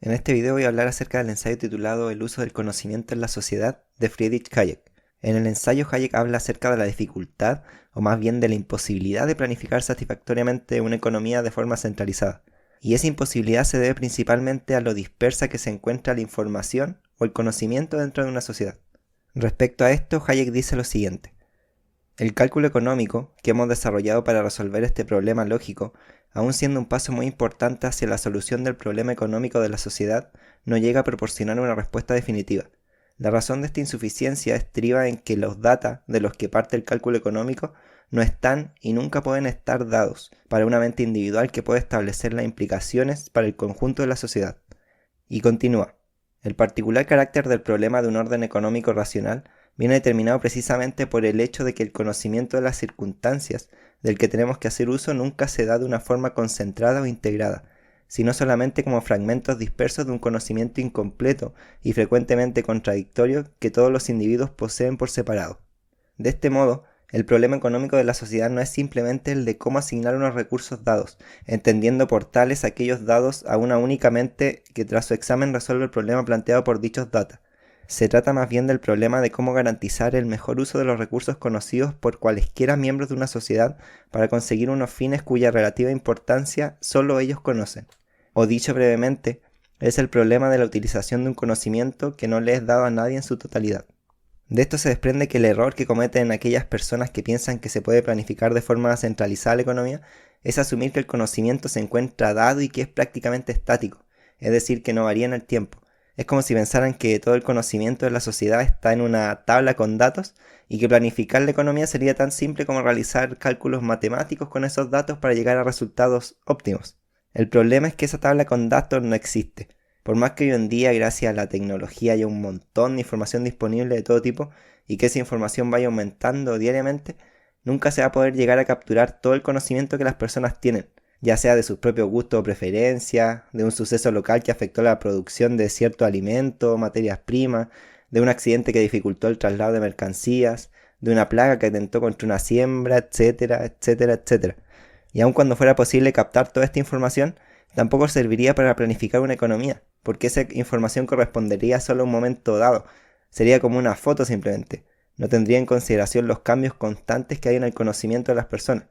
En este video voy a hablar acerca del ensayo titulado El uso del conocimiento en la sociedad de Friedrich Hayek. En el ensayo Hayek habla acerca de la dificultad, o más bien de la imposibilidad de planificar satisfactoriamente una economía de forma centralizada. Y esa imposibilidad se debe principalmente a lo dispersa que se encuentra la información o el conocimiento dentro de una sociedad. Respecto a esto, Hayek dice lo siguiente. El cálculo económico que hemos desarrollado para resolver este problema lógico, aun siendo un paso muy importante hacia la solución del problema económico de la sociedad, no llega a proporcionar una respuesta definitiva. La razón de esta insuficiencia estriba en que los data de los que parte el cálculo económico no están y nunca pueden estar dados para una mente individual que puede establecer las implicaciones para el conjunto de la sociedad. Y continúa. El particular carácter del problema de un orden económico racional viene determinado precisamente por el hecho de que el conocimiento de las circunstancias del que tenemos que hacer uso nunca se da de una forma concentrada o integrada, sino solamente como fragmentos dispersos de un conocimiento incompleto y frecuentemente contradictorio que todos los individuos poseen por separado. De este modo, el problema económico de la sociedad no es simplemente el de cómo asignar unos recursos dados, entendiendo por tales aquellos dados a una única mente que tras su examen resuelve el problema planteado por dichos data. Se trata más bien del problema de cómo garantizar el mejor uso de los recursos conocidos por cualesquiera miembros de una sociedad para conseguir unos fines cuya relativa importancia solo ellos conocen. O dicho brevemente, es el problema de la utilización de un conocimiento que no le es dado a nadie en su totalidad. De esto se desprende que el error que cometen aquellas personas que piensan que se puede planificar de forma centralizada la economía es asumir que el conocimiento se encuentra dado y que es prácticamente estático, es decir, que no varía en el tiempo. Es como si pensaran que todo el conocimiento de la sociedad está en una tabla con datos y que planificar la economía sería tan simple como realizar cálculos matemáticos con esos datos para llegar a resultados óptimos. El problema es que esa tabla con datos no existe. Por más que hoy en día, gracias a la tecnología, haya un montón de información disponible de todo tipo y que esa información vaya aumentando diariamente, nunca se va a poder llegar a capturar todo el conocimiento que las personas tienen, ya sea de sus propios gustos o preferencias, de un suceso local que afectó la producción de cierto alimento, materias primas, de un accidente que dificultó el traslado de mercancías, de una plaga que atentó contra una siembra, etcétera, etcétera, etcétera. Y aun cuando fuera posible captar toda esta información, tampoco serviría para planificar una economía, porque esa información correspondería solo a un momento dado, sería como una foto simplemente, no tendría en consideración los cambios constantes que hay en el conocimiento de las personas.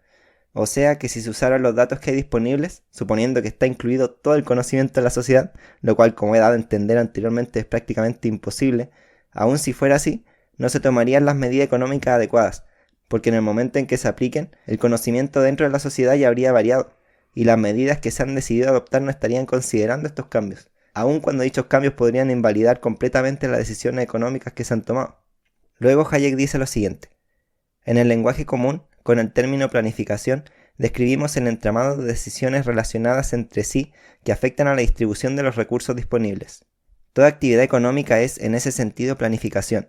O sea que si se usaran los datos que hay disponibles, suponiendo que está incluido todo el conocimiento de la sociedad, lo cual como he dado a entender anteriormente es prácticamente imposible, aun si fuera así, no se tomarían las medidas económicas adecuadas, porque en el momento en que se apliquen, el conocimiento dentro de la sociedad ya habría variado, y las medidas que se han decidido adoptar no estarían considerando estos cambios, aun cuando dichos cambios podrían invalidar completamente las decisiones económicas que se han tomado. Luego Hayek dice lo siguiente. En el lenguaje común, con el término planificación, describimos el entramado de decisiones relacionadas entre sí que afectan a la distribución de los recursos disponibles. Toda actividad económica es, en ese sentido, planificación,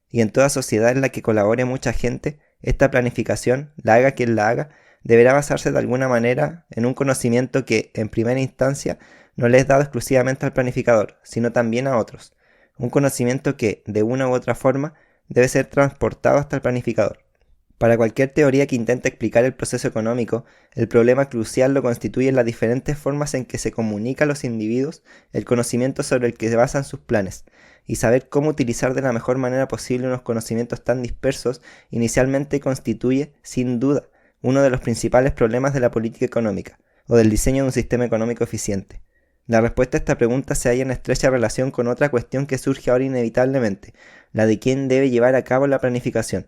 y en toda sociedad en la que colabore mucha gente, esta planificación, la haga quien la haga, deberá basarse de alguna manera en un conocimiento que, en primera instancia, no le es dado exclusivamente al planificador, sino también a otros. Un conocimiento que, de una u otra forma, debe ser transportado hasta el planificador. Para cualquier teoría que intente explicar el proceso económico, el problema crucial lo constituyen las diferentes formas en que se comunica a los individuos el conocimiento sobre el que se basan sus planes, y saber cómo utilizar de la mejor manera posible unos conocimientos tan dispersos inicialmente constituye, sin duda, uno de los principales problemas de la política económica, o del diseño de un sistema económico eficiente. La respuesta a esta pregunta se halla en estrecha relación con otra cuestión que surge ahora inevitablemente, la de quién debe llevar a cabo la planificación.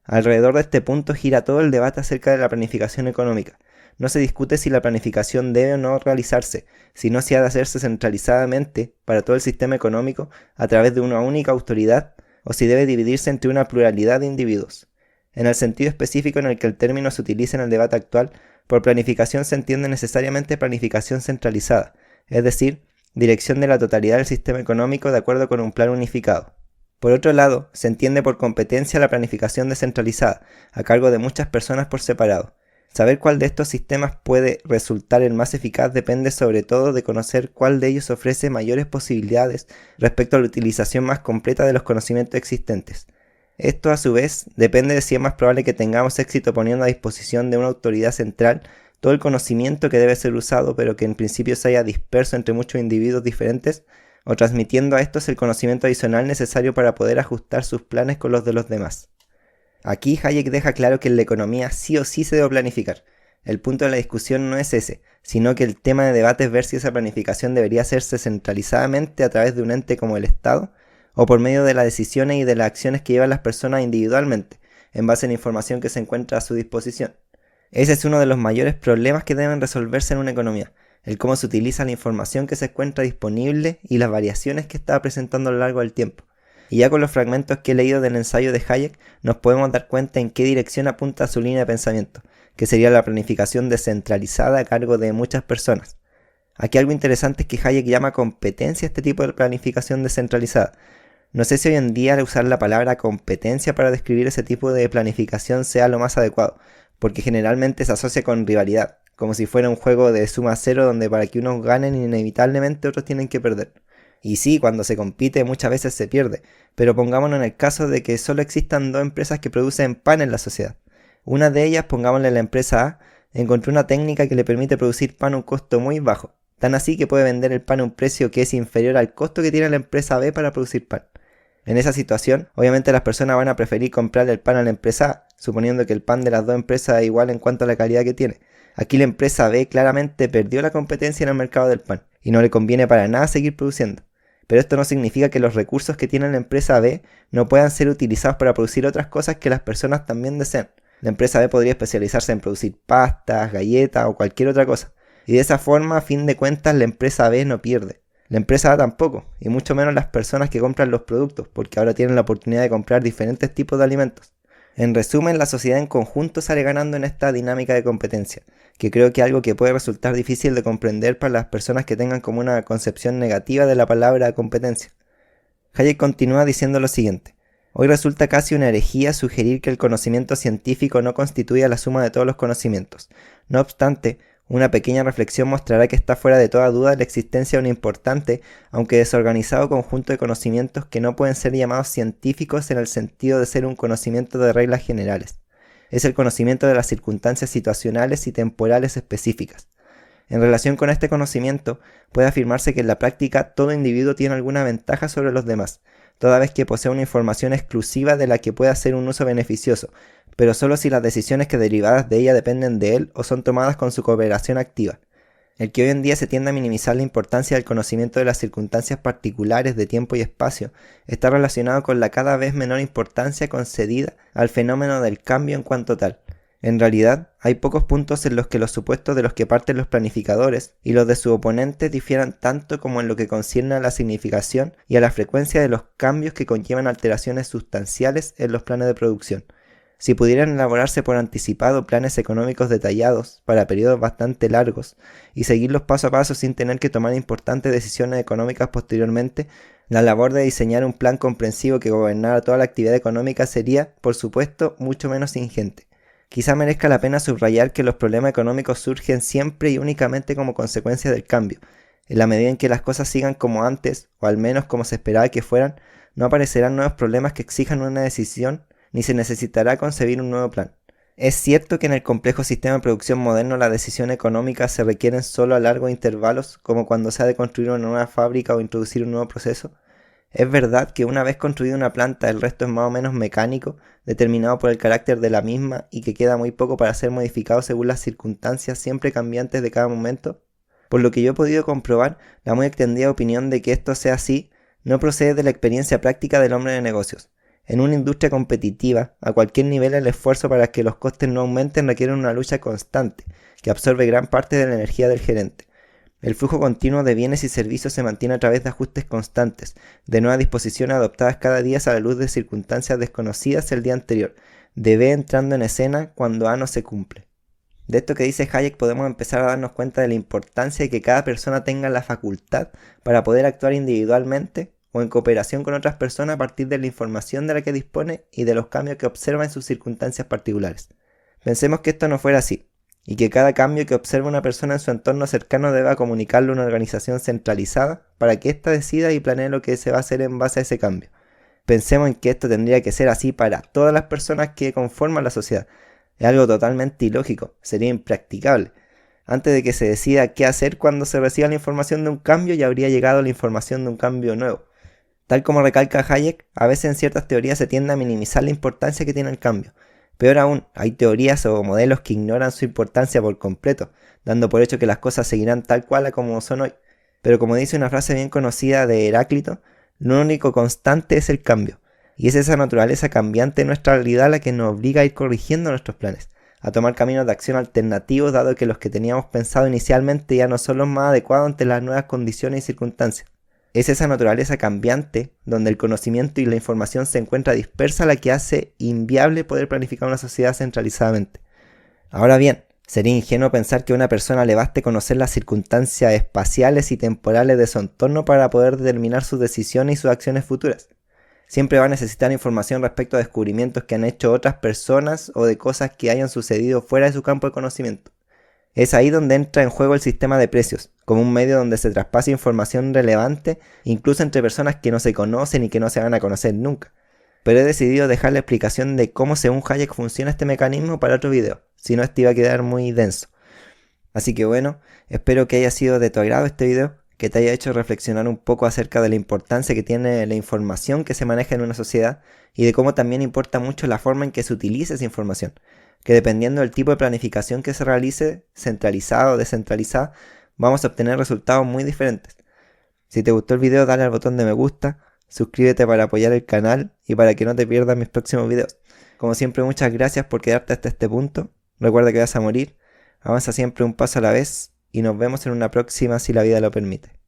Alrededor de este punto gira todo el debate acerca de la planificación económica. No se discute si la planificación debe o no realizarse, sino si ha de hacerse centralizadamente para todo el sistema económico a través de una única autoridad o si debe dividirse entre una pluralidad de individuos. En el sentido específico en el que el término se utiliza en el debate actual, por planificación se entiende necesariamente planificación centralizada, es decir, dirección de la totalidad del sistema económico de acuerdo con un plan unificado. Por otro lado, se entiende por competencia la planificación descentralizada, a cargo de muchas personas por separado. Saber cuál de estos sistemas puede resultar el más eficaz depende sobre todo de conocer cuál de ellos ofrece mayores posibilidades respecto a la utilización más completa de los conocimientos existentes. Esto, a su vez, depende de si es más probable que tengamos éxito poniendo a disposición de una autoridad central todo el conocimiento que debe ser usado, pero que en principio se haya disperso entre muchos individuos diferentes, o transmitiendo a estos el conocimiento adicional necesario para poder ajustar sus planes con los de los demás. Aquí Hayek deja claro que en la economía sí o sí se debe planificar. El punto de la discusión no es ese, sino que el tema de debate es ver si esa planificación debería hacerse centralizadamente a través de un ente como el Estado, o por medio de las decisiones y de las acciones que llevan las personas individualmente, en base a la información que se encuentra a su disposición. Ese es uno de los mayores problemas que deben resolverse en una economía, el cómo se utiliza la información que se encuentra disponible y las variaciones que está presentando a lo largo del tiempo. Y ya con los fragmentos que he leído del ensayo de Hayek, nos podemos dar cuenta en qué dirección apunta su línea de pensamiento, que sería la planificación descentralizada a cargo de muchas personas. Aquí algo interesante es que Hayek llama competencia a este tipo de planificación descentralizada. No sé si hoy en día usar la palabra competencia para describir ese tipo de planificación sea lo más adecuado, porque generalmente se asocia con rivalidad, como si fuera un juego de suma cero donde para que unos ganen inevitablemente otros tienen que perder. Y sí, cuando se compite muchas veces se pierde, pero pongámonos en el caso de que solo existan dos empresas que producen pan en la sociedad. Una de ellas, pongámosle la empresa A, encontró una técnica que le permite producir pan a un costo muy bajo, tan así que puede vender el pan a un precio que es inferior al costo que tiene la empresa B para producir pan. En esa situación, obviamente las personas van a preferir comprar el pan a la empresa A, suponiendo que el pan de las dos empresas es igual en cuanto a la calidad que tiene. Aquí la empresa B claramente perdió la competencia en el mercado del pan, y no le conviene para nada seguir produciendo. Pero esto no significa que los recursos que tiene la empresa B no puedan ser utilizados para producir otras cosas que las personas también desean. La empresa B podría especializarse en producir pastas, galletas o cualquier otra cosa. Y de esa forma, a fin de cuentas, la empresa B no pierde. La empresa A tampoco, y mucho menos las personas que compran los productos, porque ahora tienen la oportunidad de comprar diferentes tipos de alimentos. En resumen, la sociedad en conjunto sale ganando en esta dinámica de competencia, que creo que es algo que puede resultar difícil de comprender para las personas que tengan como una concepción negativa de la palabra competencia. Hayek continúa diciendo lo siguiente: hoy resulta casi una herejía sugerir que el conocimiento científico no constituye la suma de todos los conocimientos. No obstante, una pequeña reflexión mostrará que está fuera de toda duda la existencia de un importante, aunque desorganizado conjunto de conocimientos que no pueden ser llamados científicos en el sentido de ser un conocimiento de reglas generales. Es el conocimiento de las circunstancias situacionales y temporales específicas. En relación con este conocimiento, puede afirmarse que en la práctica todo individuo tiene alguna ventaja sobre los demás, toda vez que posee una información exclusiva de la que puede hacer un uso beneficioso, pero solo si las decisiones que derivadas de ella dependen de él o son tomadas con su cooperación activa. El que hoy en día se tiende a minimizar la importancia del conocimiento de las circunstancias particulares de tiempo y espacio está relacionado con la cada vez menor importancia concedida al fenómeno del cambio en cuanto tal. En realidad, hay pocos puntos en los que los supuestos de los que parten los planificadores y los de sus oponentes difieran tanto como en lo que concierne a la significación y a la frecuencia de los cambios que conllevan alteraciones sustanciales en los planes de producción. Si pudieran elaborarse por anticipado planes económicos detallados para periodos bastante largos y seguirlos paso a paso sin tener que tomar importantes decisiones económicas posteriormente, la labor de diseñar un plan comprensivo que gobernara toda la actividad económica sería, por supuesto, mucho menos ingente. Quizá merezca la pena subrayar que los problemas económicos surgen siempre y únicamente como consecuencia del cambio. En la medida en que las cosas sigan como antes, o al menos como se esperaba que fueran, no aparecerán nuevos problemas que exijan una decisión, ni se necesitará concebir un nuevo plan. Es cierto que en el complejo sistema de producción moderno las decisiones económicas se requieren solo a largos intervalos, como cuando se ha de construir una nueva fábrica o introducir un nuevo proceso. Es verdad que una vez construida una planta el resto es más o menos mecánico, determinado por el carácter de la misma y que queda muy poco para ser modificado según las circunstancias siempre cambiantes de cada momento. Por lo que yo he podido comprobar, la muy extendida opinión de que esto sea así no procede de la experiencia práctica del hombre de negocios. En una industria competitiva, a cualquier nivel el esfuerzo para que los costes no aumenten requiere una lucha constante, que absorbe gran parte de la energía del gerente. El flujo continuo de bienes y servicios se mantiene a través de ajustes constantes, de nuevas disposiciones adoptadas cada día a la luz de circunstancias desconocidas el día anterior, de B entrando en escena cuando A no se cumple. De esto que dice Hayek podemos empezar a darnos cuenta de la importancia de que cada persona tenga la facultad para poder actuar individualmente o en cooperación con otras personas a partir de la información de la que dispone y de los cambios que observa en sus circunstancias particulares. Pensemos que esto no fuera así, y que cada cambio que observa una persona en su entorno cercano deba comunicarlo a una organización centralizada para que ésta decida y planee lo que se va a hacer en base a ese cambio. Pensemos en que esto tendría que ser así para todas las personas que conforman la sociedad. Es algo totalmente ilógico, sería impracticable. Antes de que se decida qué hacer cuando se reciba la información de un cambio, ya habría llegado la información de un cambio nuevo. Tal como recalca Hayek, a veces en ciertas teorías se tiende a minimizar la importancia que tiene el cambio. Peor aún, hay teorías o modelos que ignoran su importancia por completo, dando por hecho que las cosas seguirán tal cual a como son hoy. Pero como dice una frase bien conocida de Heráclito, lo único constante es el cambio. Y es esa naturaleza cambiante de nuestra realidad la que nos obliga a ir corrigiendo nuestros planes, a tomar caminos de acción alternativos dado que los que teníamos pensado inicialmente ya no son los más adecuados ante las nuevas condiciones y circunstancias. Es esa naturaleza cambiante, donde el conocimiento y la información se encuentra dispersa, la que hace inviable poder planificar una sociedad centralizadamente. Ahora bien, sería ingenuo pensar que a una persona le baste conocer las circunstancias espaciales y temporales de su entorno para poder determinar sus decisiones y sus acciones futuras. Siempre va a necesitar información respecto a descubrimientos que han hecho otras personas o de cosas que hayan sucedido fuera de su campo de conocimiento. Es ahí donde entra en juego el sistema de precios, como un medio donde se traspasa información relevante, incluso entre personas que no se conocen y que no se van a conocer nunca. Pero he decidido dejar la explicación de cómo según Hayek funciona este mecanismo para otro video, si no este iba a quedar muy denso. Así que bueno, espero que haya sido de tu agrado este video, que te haya hecho reflexionar un poco acerca de la importancia que tiene la información que se maneja en una sociedad y de cómo también importa mucho la forma en que se utiliza esa información, que dependiendo del tipo de planificación que se realice, centralizada o descentralizada, vamos a obtener resultados muy diferentes. Si te gustó el video, dale al botón de me gusta, suscríbete para apoyar el canal y para que no te pierdas mis próximos videos. Como siempre, muchas gracias por quedarte hasta este punto. Recuerda que vas a morir, avanza siempre un paso a la vez y nos vemos en una próxima si la vida lo permite.